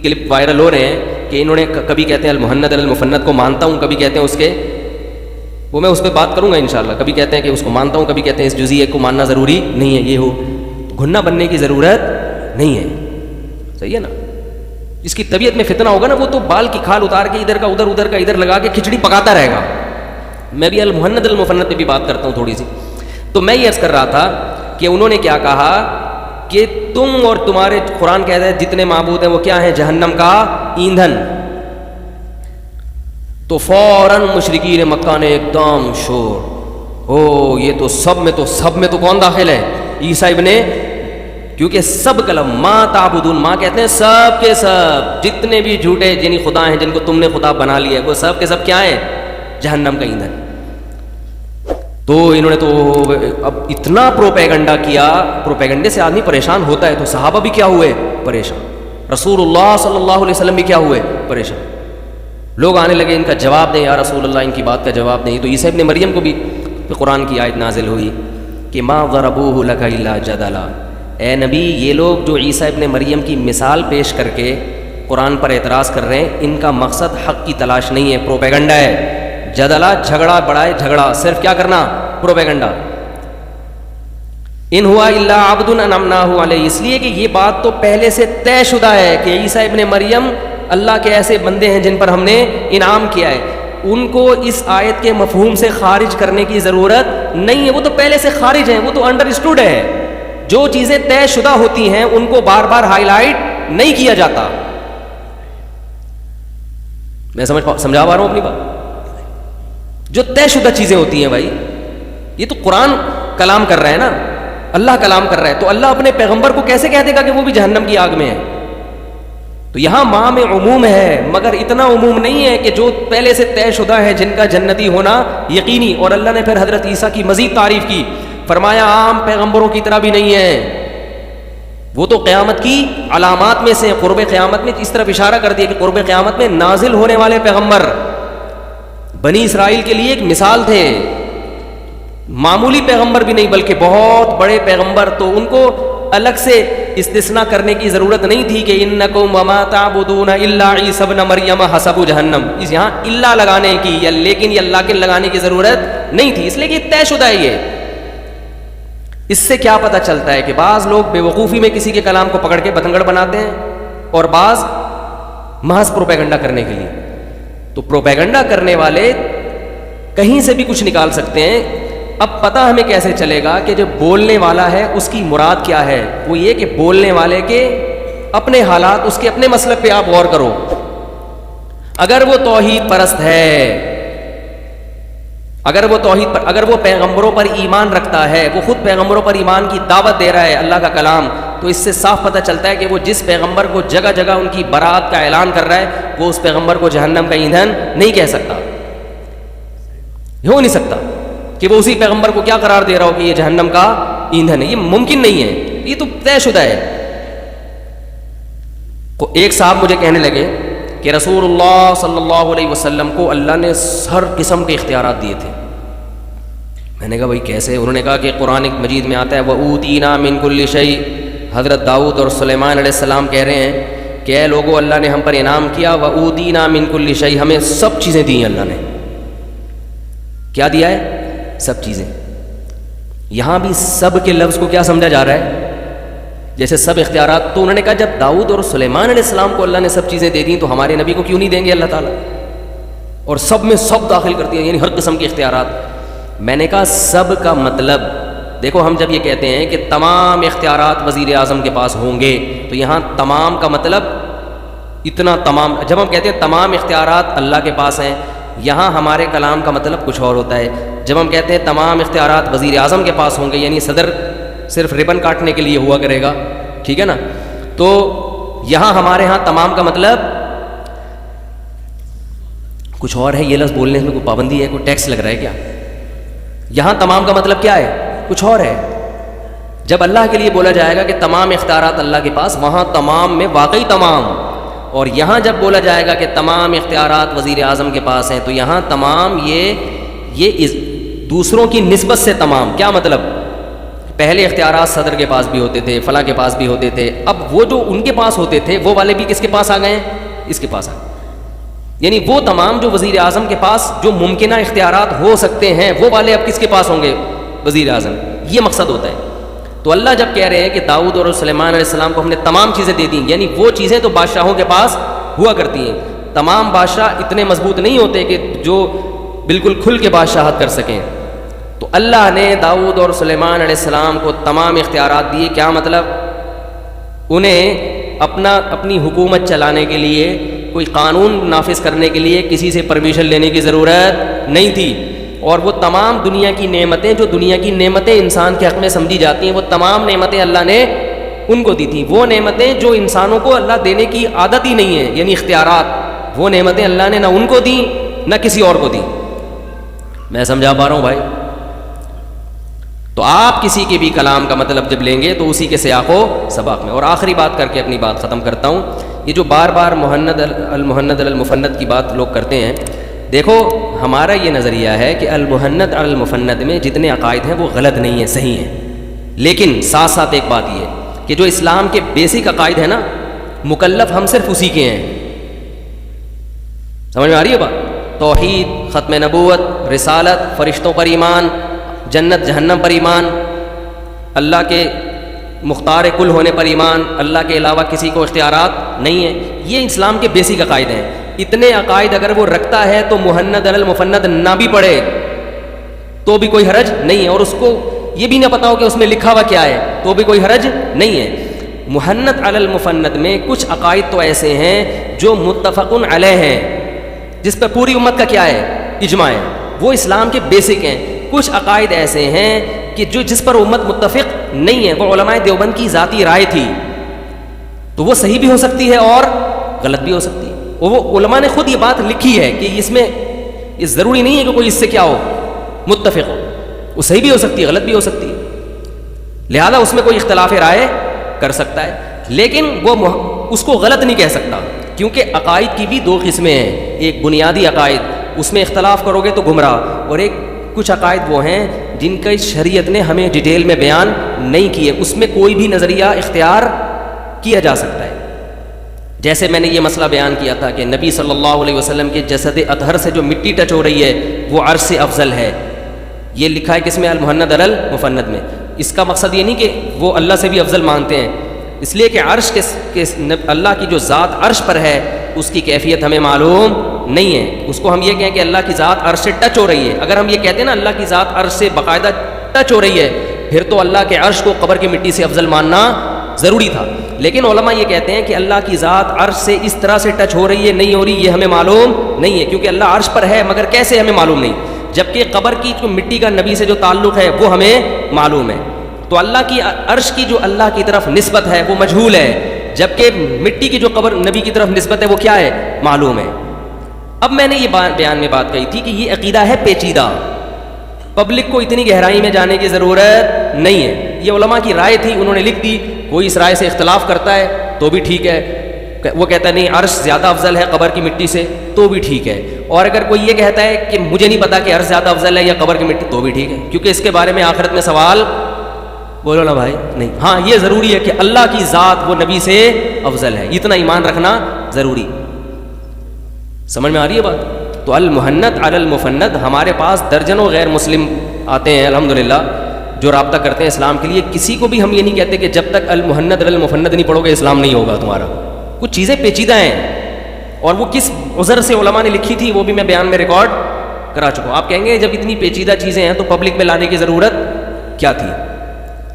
Clip viral ہو رہے ہیں کہ انہوں نے کبھی کہتے ہیں المہند المفند کو مانتا ہوں، کبھی کہتے ہیں اس کے، وہ میں اس پہ بات کروں گا انشاءاللہ، کبھی کہتے ہیں کہ اس کو مانتا ہوں، کبھی کہتے ہیں اس جزئیے کو ماننا ضروری نہیں ہے، یہ ہو گھننا بننے کی ضرورت نہیں ہے، صحیح ہے نا. جس کی طبیعت میں فتنہ ہوگا نا وہ تو بال کی کھال اتار کے ادھر کا ادھر، ادھر کا ادھر لگا کے کھچڑی پکاتا رہے گا. میں بھی المہند المفند پہ بھی بات کرتا ہوں تھوڑی سی. تو میں یہ عرض کر رہا تھا کہ انہوں نے کیا کہا کہ تم اور تمہارے، قرآن کہتا ہے جتنے معبود ہیں وہ کیا ہیں؟ جہنم کا ایندھن. تو فوراً مشرکین مکہ نے ایک دم شور، او یہ تو سب میں تو کون داخل ہے؟ عیسیٰ ابن، کیونکہ سب کلم ما تعبدون، ماں کہتے ہیں سب کے سب جتنے بھی جھوٹے جنی خدا ہیں جن کو تم نے خدا بنا لیا ہے وہ سب کے سب کیا ہیں؟ جہنم کا ایندھن. تو انہوں نے تو اب اتنا پروپیگنڈا کیا، پروپیگنڈے سے آدمی پریشان ہوتا ہے، تو صحابہ بھی کیا ہوئے؟ پریشان. رسول اللہ صلی اللہ علیہ وسلم بھی کیا ہوئے؟ پریشان. لوگ آنے لگے ان کا جواب دیں یا رسول اللہ، ان کی بات کا جواب دیں. تو عیسیٰ ابن مریم کو بھی قرآن کی آیت نازل ہوئی کہ ما ضربوہ لک الا جدلا، اے نبی یہ لوگ جو عیسیٰ ابن مریم کی مثال پیش کر کے قرآن پر اعتراض کر رہے ہیں، ان کا مقصد حق کی تلاش نہیں ہے، پروپیگنڈا ہے. جدلا جھگڑا بڑھائے، جھگڑا صرف کیا کرنا؟ پروپیگنڈا. ان ہوا الا عبد انعمناہ علیہ، اس لیے کہ یہ بات تو پہلے سے طے شدہ ہے کہ عیسیٰ ابن مریم اللہ کے ایسے بندے ہیں جن پر ہم نے انعام کیا ہے. ان کو اس آیت کے مفہوم سے خارج کرنے کی ضرورت نہیں ہے، وہ تو پہلے سے خارج ہیں، وہ تو انڈرسٹوڈ ہے. جو چیزیں طے شدہ ہوتی ہیں ان کو بار بار ہائی لائٹ نہیں کیا جاتا. میں سمجھا پا رہا ہوں اپنی بات؟ جو طے شدہ چیزیں ہوتی ہیں بھائی، یہ تو قرآن کلام کر رہا ہے نا، اللہ کلام کر رہا ہے، تو اللہ اپنے پیغمبر کو کیسے کہہ دے گا کہ وہ بھی جہنم کی آگ میں ہے؟ تو یہاں ماں میں عموم ہے، مگر اتنا عموم نہیں ہے کہ جو پہلے سے طے شدہ ہے جن کا جنتی ہونا یقینی. اور اللہ نے پھر حضرت عیسیٰ کی مزید تعریف کی، فرمایا عام پیغمبروں کی طرح بھی نہیں ہے، وہ تو قیامت کی علامات میں سے، قرب قیامت میں اس طرف اشارہ کر دیا کہ قرب قیامت میں نازل ہونے والے پیغمبر بنی اسرائیل کے لیے ایک مثال تھے، معمولی پیغمبر بھی نہیں بلکہ بہت بڑے پیغمبر. تو ان کو الگ سے استثناء کرنے کی ضرورت نہیں تھی کہ انکم وما تعبدون الا عیسی ابن مریم حسب جہنم، اس یہاں الا لگانے کی یا لیکن یا لیکن لگانے کی ضرورت نہیں تھی، اس لیے کہ طے شدہ ہے. یہ اس سے کیا پتہ چلتا ہے کہ بعض لوگ بے وقوفی میں کسی کے کلام کو پکڑ کے بتنگڑ بناتے ہیں اور بعض محض پروپیگنڈا کرنے کے لیے. تو پروپیگنڈا کرنے والے کہیں سے بھی کچھ نکال سکتے ہیں. اب پتہ ہمیں کیسے چلے گا کہ جو بولنے والا ہے اس کی مراد کیا ہے؟ وہ یہ کہ بولنے والے کے اپنے حالات، اس کے اپنے مسلک پہ آپ غور کرو. اگر وہ توحید پرست ہے، اگر وہ پیغمبروں پر ایمان رکھتا ہے، وہ خود پیغمبروں پر ایمان کی دعوت دے رہا ہے اللہ کا کلام، تو اس سے صاف پتہ چلتا ہے کہ وہ جس پیغمبر کو جگہ جگہ ان کی برات کا اعلان کر رہا ہے وہ اس پیغمبر کو جہنم کا ایندھن نہیں کہہ سکتا. ہو نہیں سکتا کہ وہ اسی پیغمبر کو کیا قرار دے رہا ہو کہ یہ جہنم کا ایندھن ہے، یہ ممکن نہیں ہے، یہ تو طے شدہ ہے. ایک صاحب مجھے کہنے لگے کہ رسول اللہ صلی اللہ علیہ وسلم کو اللہ نے ہر قسم کے اختیارات دیے تھے. میں نے کہا بھائی کیسے؟ انہوں نے کہا کہ قرآن مجید میں آتا ہے وَأُوتِينَا مِن كُلِّ شَيْءٍ. حضرت داؤد اور سلیمان علیہ السلام کہہ رہے ہیں کہ اے لوگو اللہ نے ہم پر انعام کیا، وَأُوتِينَا مِن كُلِّ شَيْءٍ، ہمیں سب چیزیں دی ہیں. اللہ نے کیا دیا ہے؟ سب چیزیں. یہاں بھی سب کے لفظ کو کیا سمجھا جا رہا ہے؟ جیسے سب اختیارات. تو انہوں نے کہا جب داؤد اور سلیمان علیہ السلام کو اللہ نے سب چیزیں دے دیں تو ہمارے نبی کو کیوں نہیں دیں گے اللہ تعالیٰ؟ اور سب میں سب داخل کر دیا، یعنی ہر قسم کے اختیارات. میں نے کہا سب کا مطلب دیکھو، ہم جب یہ کہتے ہیں کہ تمام اختیارات وزیر اعظم کے پاس ہوں گے تو یہاں تمام کا مطلب اتنا تمام. جب ہم کہتے ہیں تمام اختیارات اللہ کے پاس ہیں، یہاں ہمارے کلام کا مطلب کچھ اور ہوتا ہے. جب ہم کہتے ہیں تمام اختیارات وزیر اعظم کے پاس ہوں گے، یعنی صدر صرف ربن کاٹنے کے لیے ہوا کرے گا، ٹھیک ہے نا. تو یہاں ہمارے ہاں تمام کا مطلب کچھ اور ہے. یہ لفظ بولنے میں کوئی پابندی ہے، کوئی ٹیکس لگ رہا ہے کیا؟ یہاں تمام کا مطلب کیا ہے؟ کچھ اور ہے. جب اللہ کے لیے بولا جائے گا کہ تمام اختیارات اللہ کے پاس، وہاں تمام میں واقعی تمام. اور یہاں جب بولا جائے گا کہ تمام اختیارات وزیر اعظم کے پاس ہیں تو یہاں تمام یہ دوسروں کی نسبت سے تمام. کیا مطلب؟ پہلے اختیارات صدر کے پاس بھی ہوتے تھے، فلاں کے پاس بھی ہوتے تھے، اب وہ جو ان کے پاس ہوتے تھے وہ والے بھی کس کے پاس آ گئے ہیں؟ اس کے پاس آ گئے. یعنی وہ تمام جو وزیر اعظم کے پاس جو ممکنہ اختیارات ہو سکتے ہیں وہ والے اب کس کے پاس ہوں گے؟ وزیر اعظم. یہ مقصد ہوتا ہے. تو اللہ جب کہہ رہے ہیں کہ داؤد اور سلیمان علیہ السلام کو ہم نے تمام چیزیں دے دیں، یعنی وہ چیزیں تو بادشاہوں کے پاس ہوا کرتی ہیں. تمام بادشاہ اتنے مضبوط نہیں ہوتے کہ جو بالکل کھل کے بادشاہت کر سکیں. تو اللہ نے داؤد اور سلیمان علیہ السلام کو تمام اختیارات دیے. کیا مطلب؟ انہیں اپنی حکومت چلانے کے لیے، کوئی قانون نافذ کرنے کے لیے کسی سے پرمیشن لینے کی ضرورت نہیں تھی. اور وہ تمام دنیا کی نعمتیں، جو دنیا کی نعمتیں انسان کے حق میں سمجھی جاتی ہیں، وہ تمام نعمتیں اللہ نے ان کو دی تھیں. وہ نعمتیں جو انسانوں کو اللہ دینے کی عادت ہی نہیں ہے، یعنی اختیارات، وہ نعمتیں اللہ نے نہ ان کو دیں نہ کسی اور کو دیں. میں سمجھا پا رہا ہوں بھائی؟ تو آپ کسی کے بھی کلام کا مطلب جب لیں گے تو اسی کے سیاق و سباق میں. اور آخری بات کر کے اپنی بات ختم کرتا ہوں. یہ جو بار بار المہند المفند کی بات لوگ کرتے ہیں، دیکھو ہمارا یہ نظریہ ہے کہ المہند المفند میں جتنے عقائد ہیں وہ غلط نہیں ہیں، صحیح ہیں. لیکن ساتھ ساتھ ایک بات یہ کہ جو اسلام کے بیسک عقائد ہیں نا، مکلف ہم صرف اسی کے ہیں. سمجھ میں آ رہی ہے بات؟ توحید، ختم نبوت، رسالت، فرشتوں پر ایمان، جنت جہنم پر ایمان، اللہ کے مختار کل ہونے پر ایمان، اللہ کے علاوہ کسی کو اختیارات نہیں ہیں. یہ اسلام کے بیسک عقائد ہیں. اتنے عقائد اگر وہ رکھتا ہے تو مہند المفند نہ بھی پڑھے تو بھی کوئی حرج نہیں ہے، اور اس کو یہ بھی نہ پتا ہو کہ اس میں لکھا ہوا کیا ہے تو بھی کوئی حرج نہیں ہے. مہند المفند میں کچھ عقائد تو ایسے ہیں جو متفق علیہ ہیں، جس پر پوری امت کا کیا ہے؟ اجماع ہے. وہ اسلام کے بیسک ہیں. کچھ عقائد ایسے ہیں کہ جس پر امت متفق نہیں ہے، وہ علماء دیوبند کی ذاتی رائے تھی، تو وہ صحیح بھی ہو سکتی ہے اور غلط بھی ہو سکتی ہے. اور وہ علماء نے خود یہ بات لکھی ہے کہ اس میں یہ ضروری نہیں ہے کہ کوئی اس سے کیا ہو؟ متفق ہو. وہ صحیح بھی ہو سکتی ہے، غلط بھی ہو سکتی ہے. لہذا اس میں کوئی اختلاف رائے کر سکتا ہے، لیکن وہ اس کو غلط نہیں کہہ سکتا، کیونکہ عقائد کی بھی دو قسمیں ہیں. ایک بنیادی عقائد، اس میں اختلاف کرو گے تو گمراہ، اور ایک کچھ عقائد وہ ہیں جن کا شریعت نے ہمیں ڈیٹیل میں بیان نہیں کیے، اس میں کوئی بھی نظریہ اختیار کیا جا سکتا ہے. جیسے میں نے یہ مسئلہ بیان کیا تھا کہ نبی صلی اللہ علیہ وسلم کے جسد اطہر سے جو مٹی ٹچ ہو رہی ہے وہ عرش سے افضل ہے. یہ لکھا ہے کس میں؟ المہند المفند میں. اس کا مقصد یہ نہیں کہ وہ اللہ سے بھی افضل مانتے ہیں، اس لیے کہ عرش کے اللہ کی جو ذات عرش پر ہے اس کی کیفیت ہمیں معلوم نہیں ہے. اس کو ہم یہ کہیں کہ اللہ کی ذات عرش سے ٹچ ہو رہی ہے. اگر ہم یہ کہتے ہیں نا اللہ کی ذات عرش سے باقاعدہ ٹچ ہو رہی ہے، پھر تو اللہ کے عرش کو قبر کی مٹی سے افضل ماننا ضروری تھا. لیکن علماء یہ کہتے ہیں کہ اللہ کی ذات عرش سے اس طرح سے ٹچ ہو رہی ہے نہیں ہو رہی یہ ہمیں معلوم نہیں ہے، کیونکہ اللہ عرش پر ہے مگر کیسے ہمیں معلوم نہیں، جبکہ قبر کی جو مٹی کا نبی سے جو تعلق ہے وہ ہمیں معلوم ہے. تو اللہ کی عرش کی جو اللہ کی طرف نسبت ہے وہ مجہول ہے، جبکہ مٹی کی جو قبر نبی کی طرف نسبت ہے وہ کیا ہے؟ معلوم ہے. اب میں نے یہ بیان میں بات کہی تھی کہ یہ عقیدہ ہے پیچیدہ، پبلک کو اتنی گہرائی میں جانے کی ضرورت نہیں ہے. یہ علماء کی رائے تھی، انہوں نے لکھ دی. کوئی اس رائے سے اختلاف کرتا ہے تو بھی ٹھیک ہے، وہ کہتا ہے نہیں عرش زیادہ افضل ہے قبر کی مٹی سے تو بھی ٹھیک ہے. اور اگر کوئی یہ کہتا ہے کہ مجھے نہیں پتا کہ عرش زیادہ افضل ہے یا قبر کی مٹی تو بھی ٹھیک ہے، کیونکہ اس کے بارے میں آخرت میں سوال بولو نا بھائی نہیں. ہاں یہ ضروری ہے کہ اللہ کی ذات وہ نبی سے افضل ہے، اتنا ایمان رکھنا ضروری. سمجھ میں آ رہی ہے بات؟ تو المہند علی المفند ہمارے پاس درجنوں غیر مسلم آتے ہیں الحمدللہ جو رابطہ کرتے ہیں اسلام کے لیے. کسی کو بھی ہم یہ نہیں کہتے کہ جب تک المہند علی المفند نہیں پڑھو گے اسلام نہیں ہوگا تمہارا. کچھ چیزیں پیچیدہ ہیں، اور وہ کس عذر سے علماء نے لکھی تھی وہ بھی میں بیان میں ریکارڈ کرا چکا ہوں. آپ کہیں گے جب اتنی پیچیدہ چیزیں ہیں تو پبلک میں لانے کی ضرورت کیا تھی؟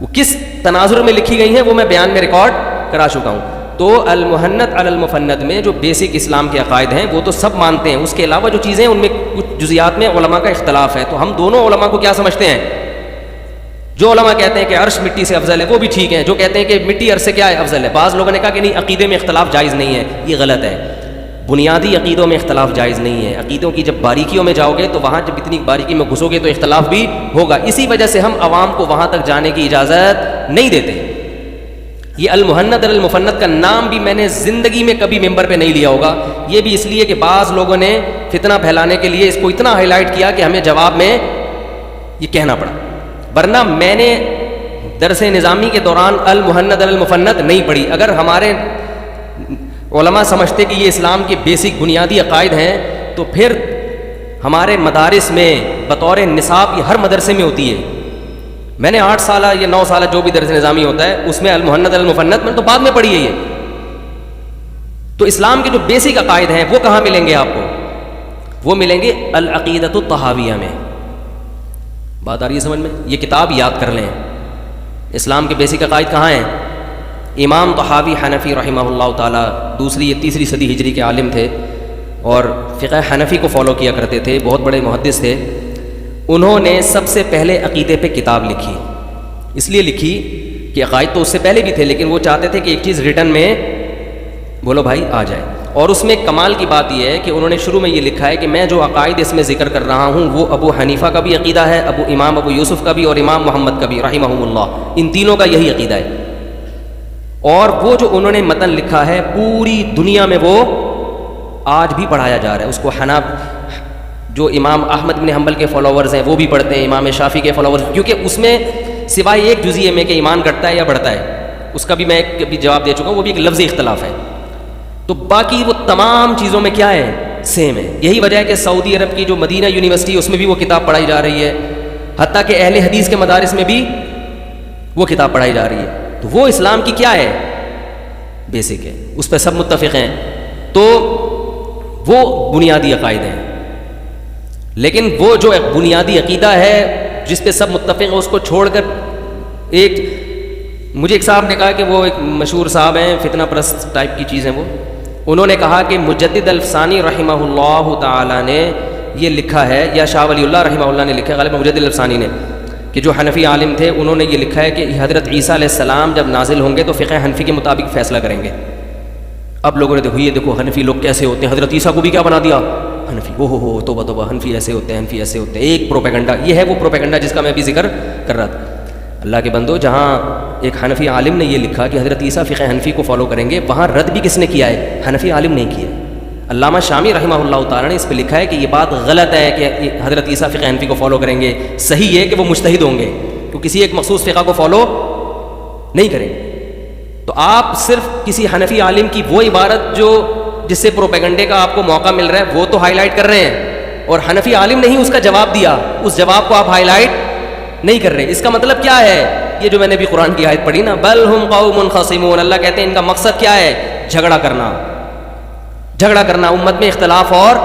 وہ کس تناظر میں لکھی گئی ہیں وہ میں بیان میں ریکارڈ کرا چکا ہوں. تو المہند علی المفند میں جو بیسک اسلام کے عقائد ہیں وہ تو سب مانتے ہیں، اس کے علاوہ جو چیزیں ان میں کچھ جزیات میں علماء کا اختلاف ہے. تو ہم دونوں علماء کو کیا سمجھتے ہیں؟ جو علماء کہتے ہیں کہ عرش مٹی سے افضل ہے وہ بھی ٹھیک ہے، جو کہتے ہیں کہ مٹی عرش سے کیا ہے افضل ہے. بعض لوگوں نے کہا کہ نہیں عقیدے میں اختلاف جائز نہیں ہے، یہ غلط ہے. بنیادی عقیدوں میں اختلاف جائز نہیں ہے. عقیدوں کی جب باریکیوں میں جاؤ گے تو وہاں جب اتنی باریکی میں گھسو گے تو اختلاف بھی ہوگا. اسی وجہ سے ہم عوام کو وہاں تک جانے کی اجازت نہیں دیتے. یہ المہند المفند کا نام بھی میں نے زندگی میں کبھی ممبر پہ نہیں لیا ہوگا. یہ بھی اس لیے کہ بعض لوگوں نے فتنہ پھیلانے کے لیے اس کو اتنا ہائی لائٹ کیا کہ ہمیں جواب میں یہ کہنا پڑا. ورنہ میں نے درس نظامی کے دوران المہند المفند نہیں پڑھی. اگر ہمارے علماء سمجھتے کہ یہ اسلام کے بیسک بنیادی عقائد ہیں تو پھر ہمارے مدارس میں بطور نصاب یہ ہر مدرسے میں ہوتی ہے. میں نے 8 سالہ یا 9 سالہ جو بھی درس نظامی ہوتا ہے اس میں المہند المفند میں تو بعد میں پڑھی ہے یہ. تو اسلام کے جو بیسک عقائد ہیں وہ کہاں ملیں گے آپ کو؟ وہ ملیں گے العقیدۃ الطحاویہ میں. بات آ رہی ہے سمجھ میں؟ یہ کتاب یاد کر لیں. اسلام کے بیسک عقائد کہاں ہیں؟ امام طحاوی حنفی رحمہ اللہ تعالیٰ دوسری یا تیسری صدی ہجری کے عالم تھے اور فقہ حنفی کو فالو کیا کرتے تھے، بہت بڑے محدث تھے. انہوں نے سب سے پہلے عقیدے پہ کتاب لکھی. اس لیے لکھی کہ عقائد تو اس سے پہلے بھی تھے لیکن وہ چاہتے تھے کہ ایک چیز ریٹن میں بولو بھائی آ جائے. اور اس میں کمال کی بات یہ ہے کہ انہوں نے شروع میں یہ لکھا ہے کہ میں جو عقائد اس میں ذکر کر رہا ہوں وہ ابو حنیفہ کا بھی عقیدہ ہے، امام ابو یوسف کا بھی اور امام محمد کا بھی رحمہم اللہ، ان تینوں کا یہی عقیدہ ہے. اور وہ جو انہوں نے متن لکھا ہے پوری دنیا میں وہ آج بھی پڑھایا جا رہا ہے. اس کو جو امام احمد بن حنبل کے فالوورز ہیں وہ بھی پڑھتے ہیں، امام شافعی کے فالوورز، کیونکہ اس میں سوائے ایک جزئیے میں کہ ایمان گھٹتا ہے یا بڑھتا ہے، اس کا بھی میں کبھی جواب دے چکا ہوں، وہ بھی ایک لفظی اختلاف ہے. تو باقی وہ تمام چیزوں میں کیا ہے؟ سیم ہے. یہی وجہ ہے کہ سعودی عرب کی جو مدینہ یونیورسٹی اس میں بھی وہ کتاب پڑھائی جا رہی ہے، حتیٰ کہ اہل حدیث کے مدارس میں بھی وہ کتاب پڑھائی جا رہی ہے. تو وہ اسلام کی کیا ہے؟ بیسک ہے، اس پہ سب متفق ہیں. تو وہ بنیادی عقائد ہیں. لیکن وہ جو ایک بنیادی عقیدہ ہے جس پہ سب متفق ہیں اس کو چھوڑ کر مجھے ایک صاحب نے کہا کہ وہ ایک مشہور صاحب ہیں، فتنہ پرست ٹائپ کی چیز ہیں وہ، انہوں نے کہا کہ مجدد الفسانی رحمہ اللہ تعالیٰ نے یہ لکھا ہے، یا شاہ ولی اللہ رحمہ اللہ نے لکھا ہے، غالباً مجدد الفسانی نے، کہ جو حنفی عالم تھے انہوں نے یہ لکھا ہے کہ حضرت عیسیٰ علیہ السلام جب نازل ہوں گے تو فقہ حنفی کے مطابق فیصلہ کریں گے. اب لوگوں نے دیکھو یہ دیکھو حنفی لوگ کیسے ہوتے ہیں، حضرت عیسیٰ کو بھی کیا بنا دیا حنفی. ہو توبہ توبہ، حنفی ایسے ہوتے ہیں، حنفی ایسے ہوتے ہیں. ایک پروپیگنڈا، یہ ہے وہ پروپیگنڈا جس کا میں ابھی ذکر کر رہا تھا. اللہ کے بندو، جہاں ایک حنفی عالم نے یہ لکھا کہ حضرت عیسیٰ فقہ حنفی کو فالو کریں گے، وہاں رد بھی کس نے کیا ہے؟ حنفی عالم نہیں کیا. علامہ شامی رحمہ اللہ تعالیٰ نے اس پہ لکھا ہے کہ یہ بات غلط ہے کہ حضرت عیسیٰ فقہ حنفی کو فالو کریں گے. صحیح ہے کہ وہ مجتہد ہوں گے، تو کسی ایک مخصوص فقہ کو فالو نہیں کریں گے. تو آپ صرف کسی حنفی عالم کی وہ عبارت جس سے پروپیگنڈے کا آپ کو موقع مل رہا ہے وہ تو ہائی لائٹ کر رہے ہیں، اور حنفی عالم نے ہی اس کا جواب دیا، اس جواب کو آپ ہائی لائٹ نہیں کر رہے. اس کا مطلب کیا ہے؟ یہ جو میں نے بھی قرآن کی آیت پڑھی نا، بل ہم قوم خصمون، اللہ کہتے ہیں ان کا مقصد کیا ہے؟ جھگڑا کرنا، امت میں اختلاف اور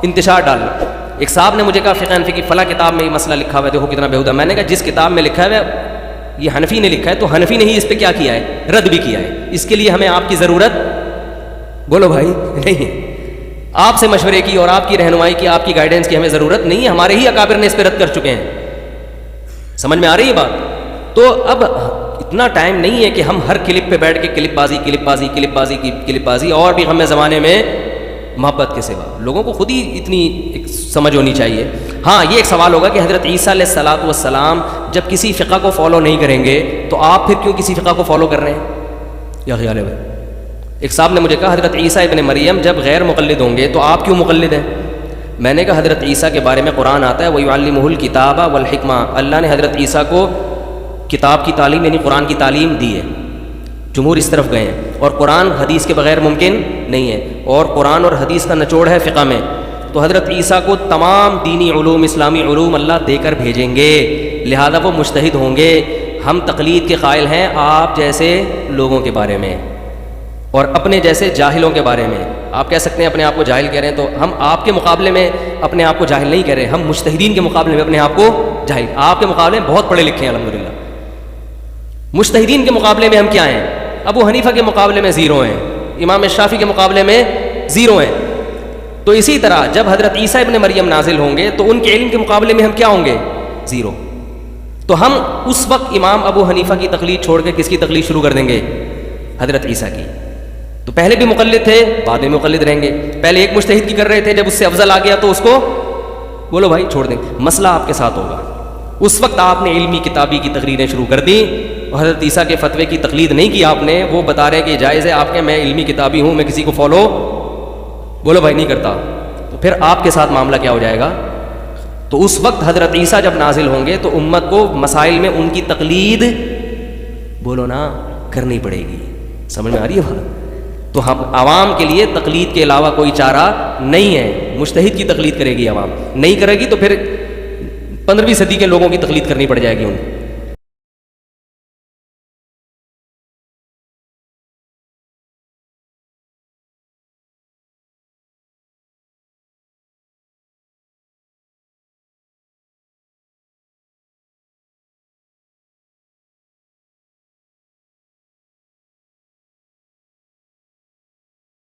انتشار ڈالنا. ایک صاحب نے مجھے کہا فقہ حنفی کی فلاں کتاب میں یہ مسئلہ لکھا ہوا ہے، دیکھو کتنا بیہودہ. میں نے کہا جس کتاب میں لکھا ہے یہ حنفی نے لکھا ہے، تو حنفی نے ہی اس پہ کیا کیا ہے؟ رد بھی کیا ہے. اس کے لیے ہمیں آپ کی ضرورت بولو بھائی نہیں ہے. آپ سے مشورے کی اور آپ کی رہنمائی کی، آپ کی گائیڈنس کی ہمیں ضرورت نہیں ہے. ہمارے ہی اکابر نے اس پہ رد کر چکے ہیں. سمجھ میں آ رہی ہے بات؟ تو اب اتنا ٹائم نہیں ہے کہ ہم ہر کلپ پہ بیٹھ کے کلپ بازی اور بھی غم زمانے میں محبت کے سوا. لوگوں کو خود ہی اتنی ایک سمجھ ہونی چاہیے. ہاں یہ ایک سوال ہوگا کہ حضرت عیسیٰ علیہ الصلوۃ والسلام جب کسی فقہ کو فالو نہیں کریں گے تو آپ پھر کیوں کسی فقہ کو فالو کر رہے ہیں؟ یا خیال ہے بھائی؟ ایک صاحب نے مجھے کہا حضرت عیسیٰ ابن مریم جب غیر مقلد ہوں گے تو آپ کیوں مقلد ہیں؟ میں نے کہا حضرت عیسیٰ کے بارے میں قرآن آتا ہے وَيُعَلِّمُهُ الْكِتَابَ وَالْحِكْمَةَ، اللہ نے حضرت عیسیٰ کو کتاب کی تعلیم یعنی قرآن کی تعلیم دی ہے. جمہور اس طرف گئے ہیں، اور قرآن حدیث کے بغیر ممکن نہیں ہے، اور قرآن اور حدیث کا نچوڑ ہے فقہ میں. تو حضرت عیسیٰ کو تمام دینی علوم، اسلامی علوم اللہ دے کر بھیجیں گے، لہذا وہ مجتہد ہوں گے. ہم تقلید کے قائل ہیں آپ جیسے لوگوں کے بارے میں اور اپنے جیسے جاہلوں کے بارے میں. آپ کہہ سکتے ہیں اپنے آپ کو جاہل کہہ رہے ہیں، تو ہم آپ کے مقابلے میں اپنے آپ کو جاہل نہیں کہہ رہے، ہم مجتہدین کے مقابلے میں اپنے آپ کو جاہل. آپ کے مقابلے میں بہت پڑھے لکھے ہیں الحمدللہ. مجتہدین کے مقابلے میں ہم کیا ہیں؟ ابو حنیفہ کے مقابلے میں 0 ہیں، امام شافعی کے مقابلے میں 0 ہیں. تو اسی طرح جب حضرت عیسیٰ ابن مریم نازل ہوں گے تو ان کے علم کے مقابلے میں ہم کیا ہوں گے؟ 0. تو ہم اس وقت امام ابو حنیفہ کی تقلید چھوڑ کے کس کی تقلید شروع کر دیں گے؟ حضرت عیسیٰ کی. تو پہلے بھی مقلد تھے، بعد میں مقلد رہیں گے. پہلے ایک مجتہد کی کر رہے تھے، جب اس سے افضل آ گیا تو اس کو بولو بھائی چھوڑ دیں. مسئلہ آپ کے ساتھ ہوگا. اس وقت آپ نے علمی کتابی کی تقریریں شروع کر دیں اور حضرت عیسیٰ کے فتوے کی تقلید نہیں کی آپ نے. وہ بتا رہے ہیں کہ جائز ہے، آپ کے میں علمی کتابی ہوں، میں کسی کو فالو بولو بھائی نہیں کرتا. تو پھر آپ کے ساتھ معاملہ کیا ہو جائے گا؟ تو اس وقت حضرت عیسیٰ جب نازل ہوں گے تو امت کو مسائل میں ان کی تقلید بولو نا، کرنی پڑے گی. سمجھ میں آ رہی ہے بات؟ تو ہم عوام کے لیے تقلید کے علاوہ کوئی چارہ نہیں ہے. مجتہد کی تقلید کرے گی عوام، نہیں کرے گی تو پھر 15ویں صدی کے لوگوں کی تقلید کرنی پڑ جائے گی ان کو.